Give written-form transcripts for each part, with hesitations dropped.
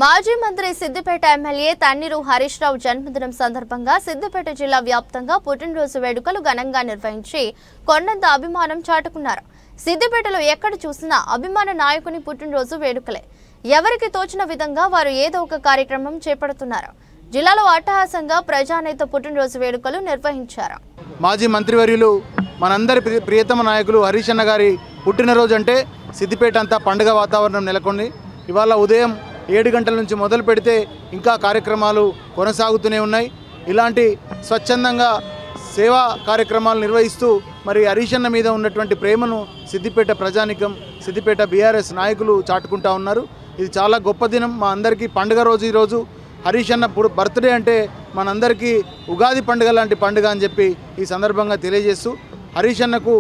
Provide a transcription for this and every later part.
మాజీ మంత్రి సిద్దిపేట ఎమ్మెల్యే తన్నీరు హరీష్ రావు జన్మదినం సందర్భంగా సిద్దిపేట జిల్లా వ్యాప్తంగా పుట్టినరోజు వేడుకలు ఘనంగా నిర్వహించి కొండంత అభిమానం చాటుకున్నారు. సిద్దిపేటలో ఎక్కడ చూసినా అభిమాన నాయకుని పుట్టినరోజు వేడుకలే. ఎవరికి తోచిన విధంగా వారు ఏదో ఒక కార్యక్రమం చేపడుతున్నారు. జిల్లాలో అట్టహాసంగా ప్రజానేత పుట్టినరోజు వేడుకలు నిర్వహించారు. మాజీ మంత్రివర్యులు మనందరి ప్రియతమ నాయకులు హరీష్ అన్న గారి పుట్టినరోజు అంటే సిద్దిపేట అంతా పండుగ వాతావరణం నెలకొంది. ఇవాళ ఉదయం 7 గంటల నుంచి మొదలు పెడితే ఇంకా కార్యక్రమాలు కొనసాగుతూనే ఉన్నాయి. ఇలాంటి స్వచ్ఛందంగా సేవా కార్యక్రమాలు నిర్వహిస్తూ మరి హరీష్ అన్న మీద ఉన్నటువంటి ప్రేమను సిద్దిపేట ప్రజానికం, సిద్దిపేట బీఆర్ఎస్ నాయకులు చాటుకుంటా ఉన్నారు. ఇది చాలా గొప్ప దినం. మా అందరికీ పండుగ రోజు ఈరోజు. హరీష్ అన్న బర్త్డే అంటే మనందరికీ ఉగాది పండుగ లాంటి పండుగ అని చెప్పి ఈ సందర్భంగా తెలియజేస్తూ, హరీష్ అన్నకు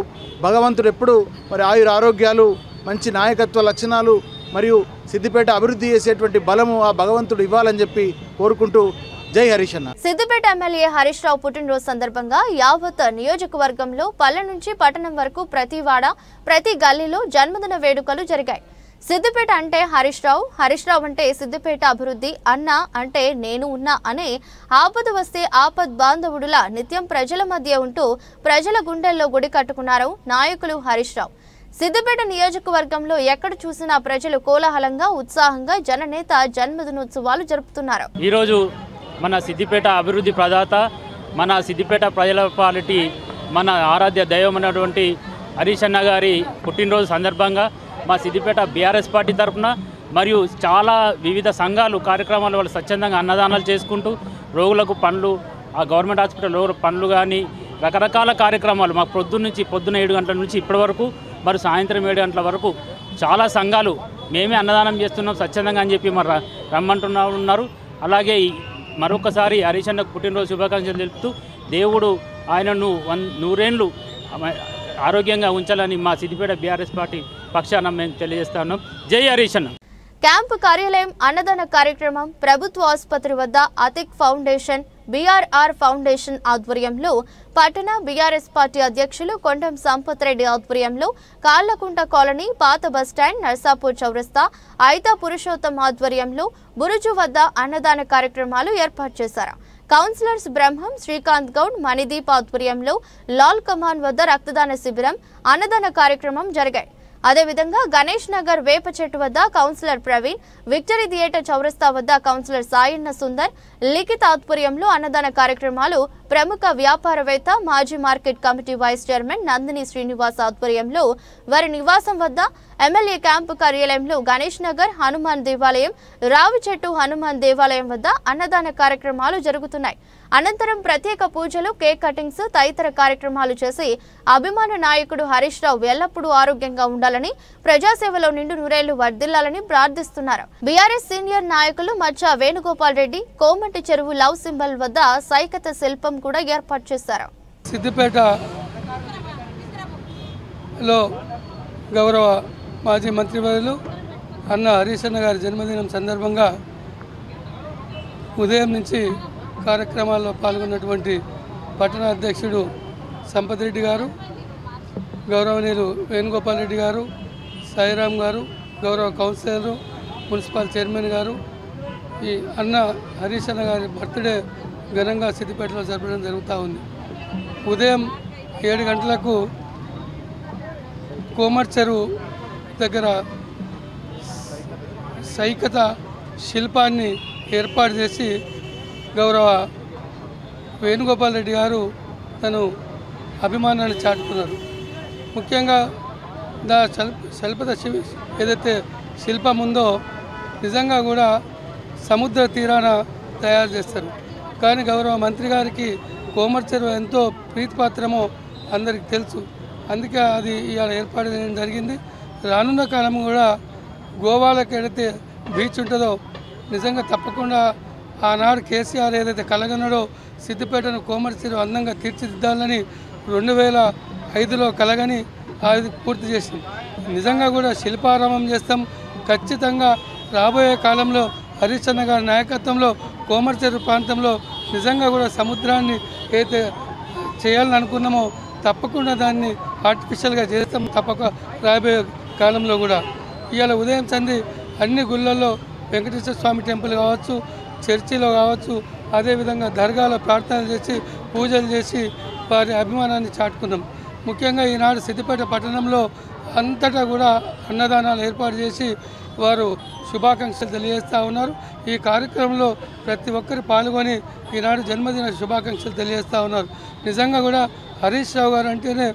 భగవంతుడు ఎప్పుడు మరి ఆయుర ఆరోగ్యాలు, మంచి నాయకత్వ లక్షణాలు మరియు సిద్దిపేట అభివృద్ధి చేసేటువంటి బలము ఆ భగవంతుడు ఇవ్వాలని చెప్పి కోరుకుంటూ జై హరీష్ అన్న. సిద్దిపేట ఎమ్మెల్యే హరీష్ రావు పుట్టినరోజు సందర్భంగా యావత్ నియోజకవర్గంలో పల్లె నుంచి పట్టణం వరకు ప్రతి వాడ, ప్రతి గల్లీలో జన్మదిన వేడుకలు జరిగాయి. సిద్దిపేట అంటే హరీష్ రావు అంటే సిద్దిపేట అభివృద్ధి, అన్న అంటే నేను ఉన్నా అనే ఆపద వస్తే ఆపద్ బాంధవుడులా నిత్యం ప్రజల మధ్య ఉంటూ ప్రజల గుండెల్లో గుడి కట్టుకున్నారు నాయకులు హరీష్ రావు. సిద్దిపేట నియోజకవర్గంలో ఎక్కడ చూసినా ప్రజలు కోలాహలంగా, ఉత్సాహంగా జననేత జన్మదినోత్సవాలు జరుపుతున్నారు. ఈరోజు మన సిద్దిపేట అభివృద్ధి ప్రదాత, మన సిద్దిపేట ప్రజల పాలిటీ, మన ఆరాధ్య దైవం అన్నటువంటి హరీష్ అన్న గారి పుట్టినరోజు సందర్భంగా మా సిద్దిపేట బీఆర్ఎస్ పార్టీ తరఫున మరియు చాలా వివిధ సంఘాలు కార్యక్రమాలు వాళ్ళు స్వచ్ఛందంగా అన్నదానాలు చేసుకుంటూ రోగులకు పండ్లు, ఆ గవర్నమెంట్ హాస్పిటల్ పండ్లు కానీ రకరకాల కార్యక్రమాలు మాకు పొద్దున్న 7 గంటల నుంచి ఇప్పటి వరకు మరి సాయంత్రం 7 గంటల వరకు చాలా సంఘాలు మేమే అన్నదానం చేస్తున్నాం స్వచ్ఛందంగా అని చెప్పి మరి రమ్మంటున్నారు. అలాగే మరొకసారి హరీష్ అన్నకు పుట్టినరోజు శుభాకాంక్షలు తెలుపుతూ దేవుడు ఆయనను 100 ఏళ్ళు ఆరోగ్యంగా ఉంచాలని మా సిద్దిపేట బీఆర్ఎస్ పార్టీ పక్షాన మేము తెలియజేస్తున్నాం. జై హరీష్ అన్న. క్యాంపు కార్యాలయం అన్నదాన కార్యక్రమం ప్రభుత్వ ఆసుపత్రి వద్ద అతిక్ ఫౌండేషన్, బీఆర్ఆర్ ఫౌండేషన్ ఆధ్వర్యంలో, పట్టణ బీఆర్ఎస్ పార్టీ అధ్యక్షులు కొండం సంపత్ రెడ్డి ఆధ్వర్యంలో కాళ్లకుంట కాలనీ, పాత బస్టాండ్, నర్సాపూర్ చౌరస్తా, ఐతా పురుషోత్తం ఆధ్వర్యంలో బురుజు వద్ద అన్నదాన కార్యక్రమాలు ఏర్పాటు చేశారు. కౌన్సిలర్స్ బ్రహ్మం, శ్రీకాంత్ గౌడ్, మణిదీప్ ఆధ్వర్యంలో లాల్ కమాన్ వద్ద రక్తదాన శిబిరం, అన్నదాన కార్యక్రమం జరిగాయి. అదేవిధంగా గణేష్ నగర్ వేప చెట్టు వద్ద కౌన్సిలర్ ప్రవీణ్, విక్టరీ థియేటర్ చౌరస్తా వద్ద కౌన్సిలర్ సాయన్న సుందర్, లిఖిత్ ఆధ్వర్యంలో అన్నదాన కార్యక్రమాలు ప్రముఖ వ్యాపారవేత్త, మాజీ market committee vice chairman Nandini Srinivas ఆధ్వర్యంలో వారి నివాసం వద్ద, ఎమ్మెల్యే క్యాంపు కార్యాలయంలో గణేష్ నగర్ హనుమాన్ దేవాలయం, రావి చెట్టు హనుమాన్ దేవాలయం వద్ద అన్నదాన కార్యక్రమాలు జరుగుతున్నాయి. అనంతరం ప్రత్యేక పూజలు, కేక్ కటింగ్స్ తదితర కార్యక్రమాలు చేసి అభిమాన నాయకుడు హరీష్ రావు ఎల్లప్పుడూ ఆరోగ్యంగా ఉండాలని, ప్రజాసేవలో నిండు నూరేళ్లు వర్ధిల్లాలని ప్రార్థిస్తున్నారు. బీఆర్ఎస్ సీనియర్ నాయకులు మచ్చ వేణుగోపాల్ రెడ్డి కోమటి చెరువు లవ్ సింబల్ వద్ద సైకత శిల్పం కూడా ఏర్పాటు చేశారు. సిద్దిపేటలో గౌరవ మాజీ మంత్రివర్యులు అన్న హరీష్ అన్న గారి జన్మదినం సందర్భంగా ఉదయం నుంచి కార్యక్రమాల్లో పాల్గొన్నటువంటి పట్టణ అధ్యక్షుడు సంపత్ రెడ్డి గారు, గౌరవనీయులు వేణుగోపాల్ రెడ్డి గారు, సాయిరామ్ గారు, గౌరవ కౌన్సిలర్, మున్సిపల్ చైర్మన్ గారు, ఈ అన్న హరీష్ అన్న గారి బర్త్డే ఘనంగా సిద్దిపేటలో జరపడం జరుగుతూ ఉంది. ఉదయం 7 గంటలకు కోమటి చెరువు దగ్గర సైకత శిల్పాన్ని ఏర్పాటు చేసి గౌరవ వేణుగోపాల్ రెడ్డి గారు తను అభిమానాన్ని చాటుకున్నారు. ముఖ్యంగా శిల్పత ఏదైతే శిల్పం ఉందో నిజంగా కూడా సముద్ర తీరాన తయారు చేస్తారు. కానీ గౌరవ మంత్రి గారికి కోమటి చెరువు ఎంతో ప్రీతిపాత్రమో అందరికీ తెలుసు. అందుకే అది ఇవాళ ఏర్పాటు చేయడం జరిగింది. రానున్న కాలం కూడా గోవాలకు ఏదైతే బీచ్ ఉంటుందో నిజంగా తప్పకుండా ఆనాడు కేసీఆర్ ఏదైతే కలగన్నాడో సిద్దిపేటను కోమటి చెరువు అందంగా తీర్చిదిద్దాలని 2005లో కలగని అది పూర్తి చేసాం. నిజంగా కూడా శిల్పారామం చేస్తాం. ఖచ్చితంగా రాబోయే కాలంలో హరీష్ అన్న గారి నాయకత్వంలో కోమటి చెరువు ప్రాంతంలో నిజంగా కూడా సముద్రాన్ని ఏదైతే చేయాలని అనుకున్నామో తప్పకుండా దాన్ని ఆర్టిఫిషియల్గా చేస్తాం. తప్పక రాబోయే కాలంలో కూడా ఇవాళ ఉదయం సంధి అన్ని గుళ్ళల్లో వెంకటేశ్వర స్వామి టెంపుల్ కావచ్చు, చర్చిలో కావచ్చు, అదేవిధంగా దర్గాలో ప్రార్థనలు చేసి పూజలు చేసి వారి అభిమానాన్ని చాటుకున్నాం. ముఖ్యంగా ఈనాడు సిద్దిపేట పట్టణంలో అంతటా కూడా అన్నదానాలు ఏర్పాటు చేసి వారు శుభాకాంక్షలు తెలియజేస్తూ ఉన్నారు. ఈ కార్యక్రమంలో ప్రతి ఒక్కరు పాల్గొని ఈనాడు జన్మదిన శుభాకాంక్షలు తెలియజేస్తూ ఉన్నారు. నిజంగా కూడా హరీష్ రావు గారు అంటేనే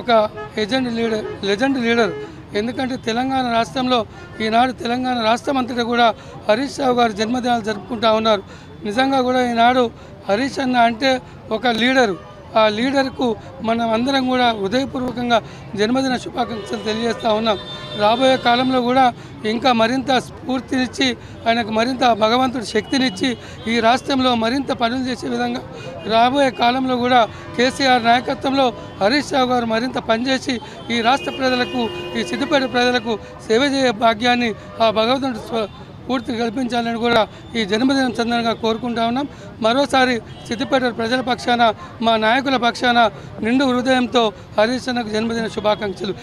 ఒక లెజెండ్ లీడర్. ఎందుకంటే తెలంగాణ రాష్ట్రంలో ఈనాడు తెలంగాణ రాష్ట్రం అంతటా కూడా హరీష్ రావు గారు జన్మదినాలు జరుపుకుంటూ ఉన్నారు. నిజంగా కూడా ఈనాడు హరీష్ అన్న అంటే ఒక లీడరు. ఆ లీడర్కు మనం అందరం కూడా హృదయపూర్వకంగా జన్మదిన శుభాకాంక్షలు తెలియజేస్తూ ఉన్నాం. రాబోయే కాలంలో కూడా ఇంకా మరింత స్ఫూర్తినిచ్చి ఆయనకు మరింత భగవంతుడి శక్తినిచ్చి ఈ రాష్ట్రంలో మరింత పనులు చేసే విధంగా రాబోయే కాలంలో కూడా కేసీఆర్ నాయకత్వంలో హరీష్ రావు గారు మరింత పనిచేసి ఈ రాష్ట్ర ప్రజలకు, ఈ సిద్దిపేట ప్రజలకు సేవ చేసే భాగ్యాన్ని ఆ భగవంతుడు పూర్తి కల్పించాలని కూడా ఈ జన్మదినం సందర్భంగా కోరుకుంటా ఉన్నాం. మరోసారి సిద్దిపేట ప్రజల పక్షాన, మా నాయకుల పక్షాన నిండు హృదయంతో హరీష్ అన్నకు జన్మదిన శుభాకాంక్షలు.